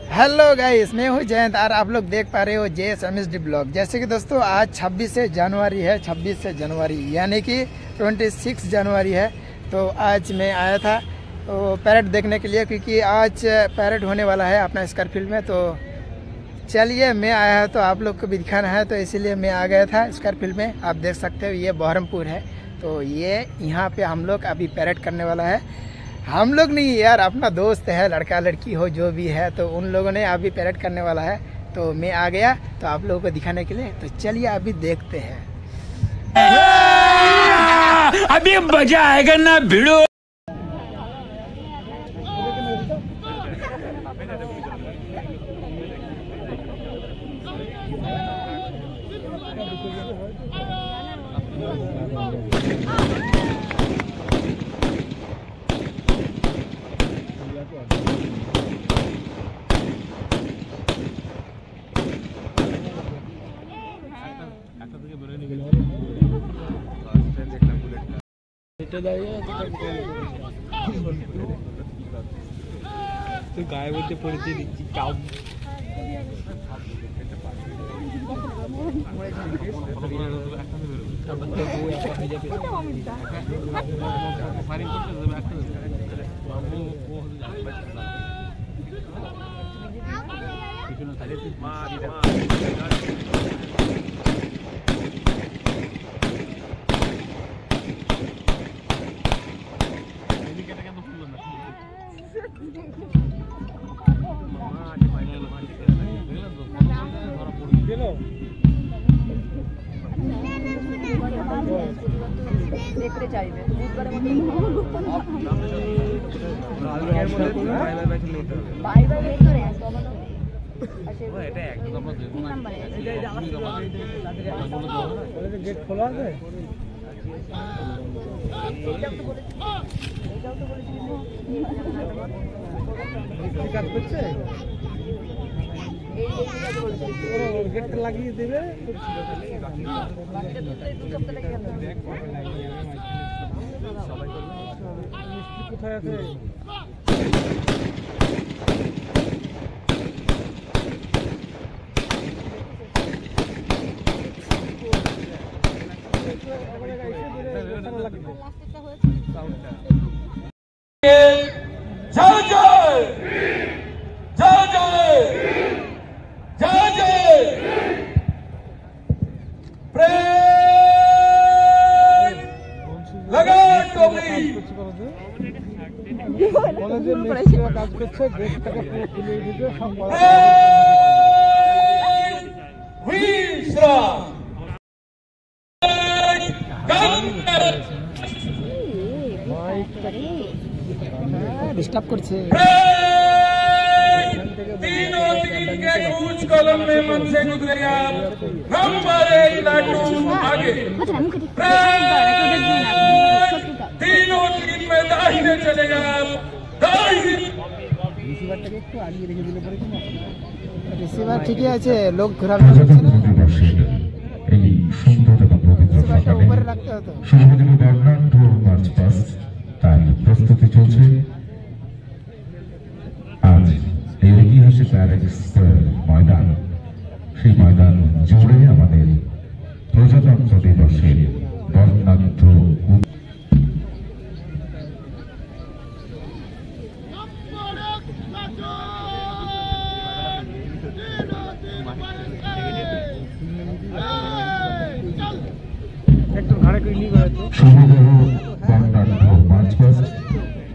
Hello guys, मैं हूँ जयंत और आप लोग देख पा रहे हो JSMSD ब्लॉग। जैसे कि दोस्तों आज 26 जनवरी है, 26 जनवरी यानी कि 26 जनवरी है। तो आज मैं आया था तो पैरेड देखने के लिए, क्योंकि आज पैरेड होने वाला है अपना स्कारफील्ड में। तो चलिए मैं आया है तो आप लोग को भी दिखाना है, तो इसीलिए मैं आ गया था स्कारफील्ड में। आप देख सकते हो ये बहरमपुर है। तो ये यहाँ पे हम लोग अभी पैरेड करने वाला है। हम लोग नहीं यार, अपना दोस्त है, लड़का लड़की हो जो भी है, तो उन लोगों ने अभी पैरेड करने वाला है। तो मैं आ गया तो आप लोगों को दिखाने के लिए। तो चलिए अभी देखते हैं। अभी मजा आएगा ना भिड़ो। তুই গায়ে বলতে পড়েছি দিচ্ছি কাউ দেখতে চাইবে বাই বাই বের করে এটা একদম আমরা দেখুন না গেট খোলা আছে। এইটাও তো বলেছি কাজ করছে, গেটটা লাগিয়ে দেবে। কোথায় আছে? কাজ করছে, গেটটাকে পুরো খুলে দিতে সংবাদ डिस्टर्ब करছে। तीनों तीन के ऊंच कलम में मन से गुजरेगा हमारे इलाकों आगे। तीनों तीन में दाहिने चलेगा, রিসিভারটাকে একটু আড়িয়ে রেখে দিলে পরে কি না? রিসিভার ঠিকই আছে, লোক ঘোরাফেরা করছে না। এই সুন্দর এবং পবিত্র রিসিভারটা উপরে রাখতে হতো। শুভদিনে বর্ণাঢ্য মার্চ পাস্ট তার প্রস্তুতি চলছে। আজ এই ঐতিহাসিক প্যারেড স্কোয়ার ময়দান, সেই ময়দান জুড়ে আমাদের প্রজাতন্ত্র দিবসের বর্ণাঢ্য মার্চ পাস্ট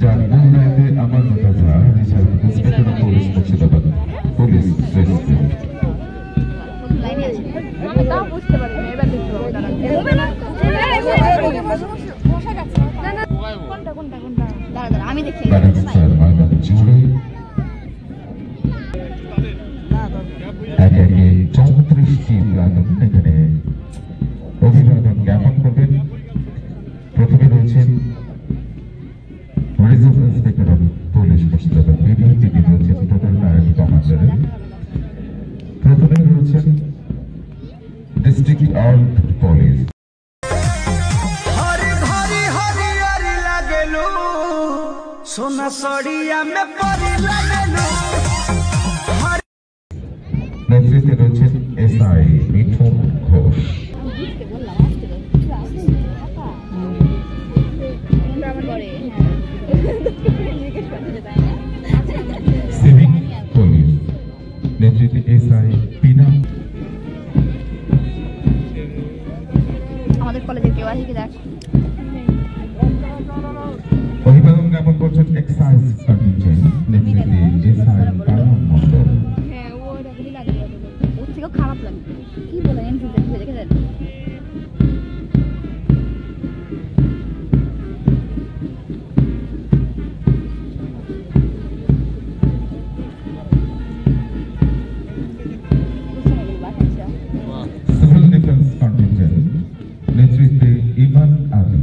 যার মূল দায়িত্বে আমার মোতাজা reserve inspector of police Murshidabad police president. আমি দেখি ময়দান জুড়ে একে একে 34টি প্লাটুন এখানে অভিবাদন জ্ঞাপন করবেন। প্রথমে রয়েছেন reserve inspector of police Murshidabad তিনি রয়েছেন টোটাল প্যারেড কমান্ডার। প্রথমে রয়েছেন ডিস্ট্রিক্ট আর্মড পুলিশ। सोना सड़िया में परी लगलू নেতৃত্বে রয়েছেন SI Mithun Ghosh. Civic police নেতৃত্বে এসআই পিনা। আমাদের কলেজের কেউ আছে কি দেখ। অভিবাদন জ্ঞাপন করছেন এক্সাইজ কন্টিনজেন্ট নেতৃত্বে এসআই কালাম মণ্ডল। হ্যাঁ ও এরকমই লাগে, ওর থেকেও খারাপ লাগে। কি বলে এনসিসি দেখেছেন? সিভিল ডিফেন্স কন্টিনজেন্ট নেতৃত্বে ইমান আলী।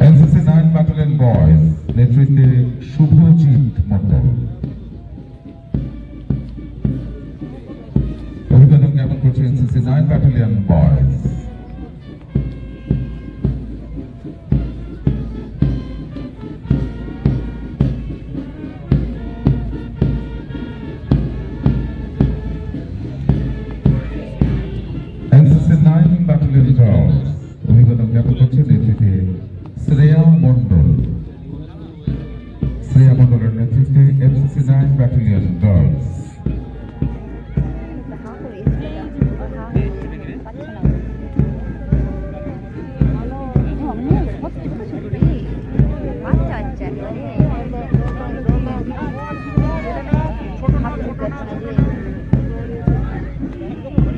এনসিসি 9 ব্যাটালিয়ন বয়েজ নেতৃত্বে শুভজিৎ মণ্ডল। অভিবাদন জ্ঞাপন করছে NCC 9 battalion boys. NCC 9 battalion girls অভিবাদন জ্ঞাপন করছে নেতৃত্বে শ্রেয়া মণ্ডল। শ্রেয়া মণ্ডলের নেতৃত্বে এনসিসি 9 ব্যাটালিয়ন গার্লস।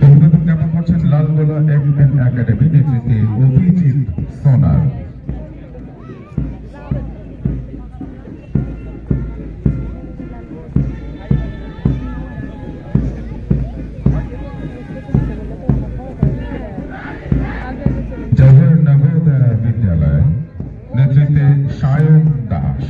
অভিবাদন জ্ঞাপন করছেন লালগোলা এমএন একাডেমি নেতৃত্বে অভিজিৎ সোনার। জওহর নবোদয় বিদ্যালয় নেতৃত্বে সায়ন দাস।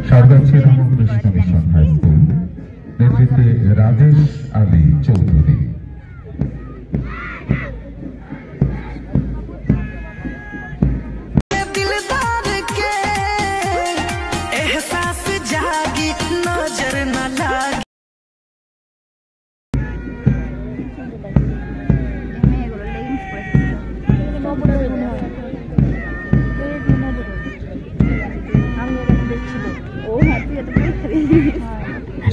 সারদাচ্ছি রামকৃষ্ণ মিশন হাই স্কুল নেতৃত্বে রাজেশ আলী চৌধুরী।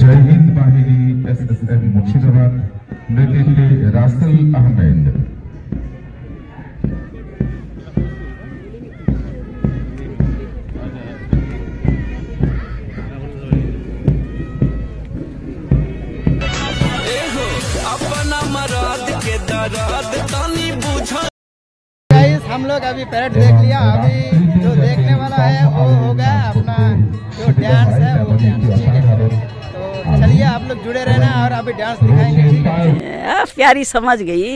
জয় হিন্দ বাহিনী এসএসএম মুর্শিদাবাদ নেতৃত্বে রাসেল আহমেদ। हम लोग अभी पैरेड देख लिया, अभी जो देखने वाला है वो होगा अपना जो डांस है वो डांस, ठीक है। तो चलिए आप लोग जुड़े रहना और अभी डांस दिखाएंगे, ठीक है। प्यारी समझ गई।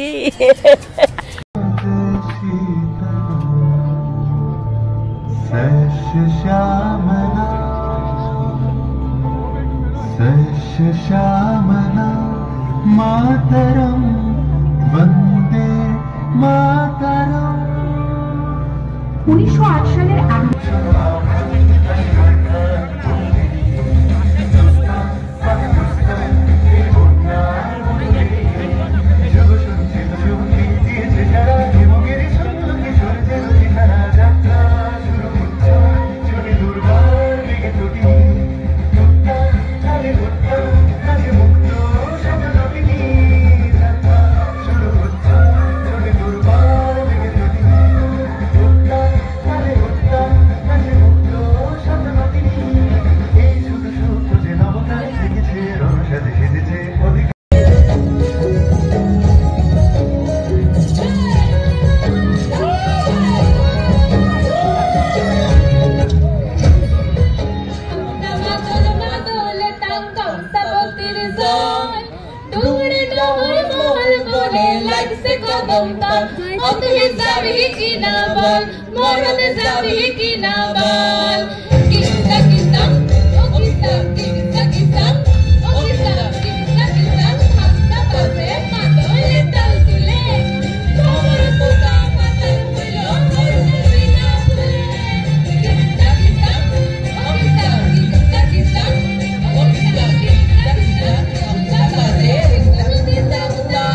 श्यामला मातरम वंदे मातरम। 1908 সালের বল অতুলে যাবি কি না বল মরণে যাবি কি না বল কিস্তা কিস্তা ও কিস্তা কিস্তা কিস্তা ও কিস্তা কিস্তা কিস্তা হাসতা বাজে মাদলে তাল তুলে তোমার পোকা মাথার হইলো মরণে বিনা ফুলে কিস্তা কিস্তা ও কিস্তা কিস্তা কিস্তা ও কিস্তা কিস্তা কিস্তা হাসতা বাজে মাদলে তাল তুলে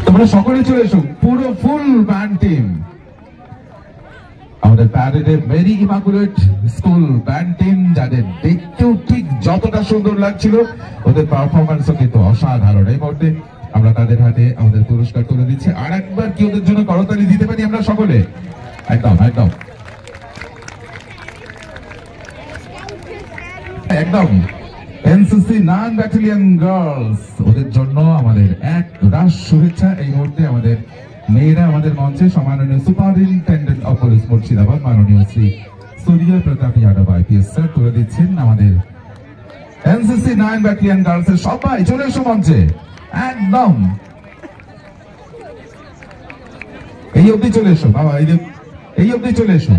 তোমরা সকলে চলে এসো, পুরো ফুল ব্যান্ড টিম। আমাদের প্যারেডে very immaculate school band team, যাদের দেখতেও ঠিক যতটা সুন্দর লাগছিল, ওদের পারফরমেন্সও কিন্তু অসাধারণ। এই মুহূর্তে আমরা তাদের হাতে আমাদের পুরস্কার তুলে দিচ্ছি। আর একবার কি ওদের জন্য করতালি দিতে পারি আমরা সকলে? একদম একদম একদম। এনসিসি 9 ব্যাটালিয়ন গার্লস, ওদের জন্য আমাদের এক রাশ শুভেচ্ছা। এই মুহূর্তে আমাদের মেয়েরা আমাদের মঞ্চে সম্মাননীয় সুপারিনটেন্ডেন্ট অফ পুলিশ মুর্শিদাবাদ মাননীয় শ্রী সূর্য প্রতাপ যাদব আইপিএস স্যার তুলে দিচ্ছেন। আমাদের এনসিসি 9 ব্যাটালিয়ন গার্লস এর সবাই চলে এসো মঞ্চে, একদম এই অবধি চলে এসো বাবা, এই অবধি চলে এসো।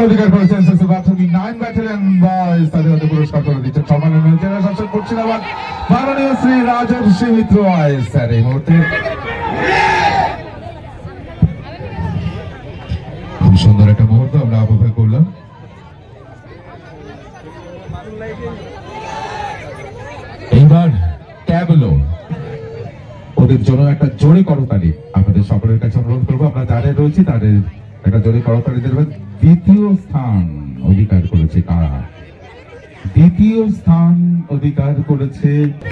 অধিকার করেছেন প্রাথমিক 9 ব্যাটালিয়ন বয়েজ, তাদের হাতে পুরস্কার করে দিচ্ছেন সম্মাননীয় জেলা শাসক মুর্শিদাবাদ মাননীয় শ্রী রাজর্ষি মিত্র আইএস স্যার। এই মুহূর্তে খুব সুন্দর একটা মুহূর্ত আমরা উপভোগ করলাম। ওদের জন্য একটা জোরে করতালি আপনাদের সকলের কাছে অনুরোধ করবো। আমরা যারা রয়েছি তাদের একটা জোরে করতালি দেবেন। দ্বিতীয় স্থান অধিকার করেছে কারা? দ্বিতীয় স্থান অধিকার করেছে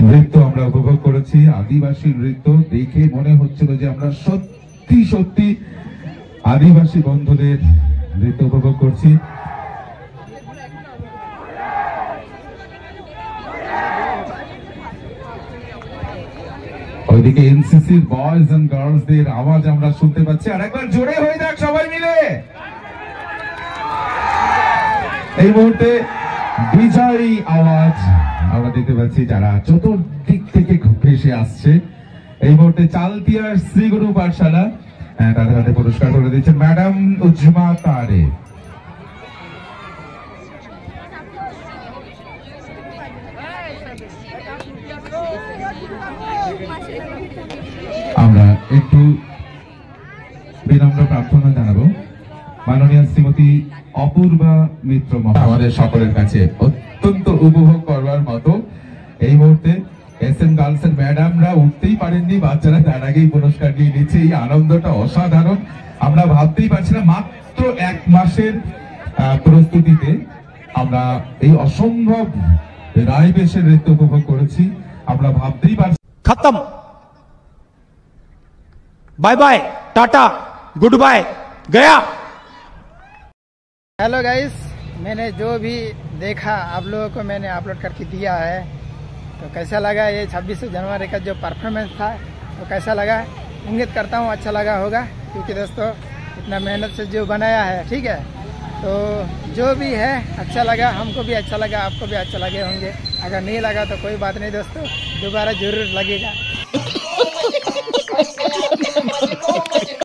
নৃত্য আমরা উপভোগ করেছি, আদিবাসী নৃত্য। দেখে মনে হচ্ছিল যে আমরা সত্যি সত্যি আদিবাসী বন্ধুদের নৃত্য উপভোগ করছি। ওইদিকে এনসিসির বয়েজ এন্ড গার্লসদের আওয়াজ আমরা শুনতে পাচ্ছি। আর একবার জোরে হয়ে যাক সবাই মিলে। এই মুহূর্তে বিজয়ী আওয়াজ আমরা দেখতে পাচ্ছি যারা চতুর্দিক থেকে ভেসে আসছে। এই মুহূর্তে চালতিয়ার শ্রীগুরু পাঠশালা তাদের হাতে পুরস্কার করে দিচ্ছেন ম্যাডাম উজ্জমা তারে। আমরা একটু বিনম্র প্রার্থনা জানাবো মাননীয় শ্রীমতী অপূর্বা মিত্র আমাদের সকলের কাছে অত্যন্ত উপভোগ করবার মতো। এই মুহূর্তে এসএম গার্লসের ম্যাডামরা উঠতেই পারেননি, বাচ্চারা তার আগেই পুরস্কার নিয়ে নিচ্ছে। এই আনন্দটা অসাধারণ, আমরা ভাবতেই পারছি না। মাত্র 1 মাসের প্রস্তুতিতে আমরা এই অসম্ভব রায় বেশের নৃত্য উপভোগ করেছি, আমরা ভাবতেই পারছি। खत्म, bye bye, tata, goodbye, गया। हेलो गाइस, मैंने जो भी देखा आप लोगों को मैंने अपलोड करके दिया है। तो कैसा लगा ये 26 जनवरी का जो परफॉर्मेंस था, तो कैसा लगा? उम्मीद करता हूँ अच्छा लगा होगा, क्योंकि दोस्तों इतना मेहनत से जो बनाया है, ठीक है। तो जो भी है अच्छा लगा, हमको भी अच्छा लगा, आपको भी अच्छा लगे होंगे। अगर नहीं लगा तो कोई बात नहीं दोस्तों, दोबारा जरूर लगेगा।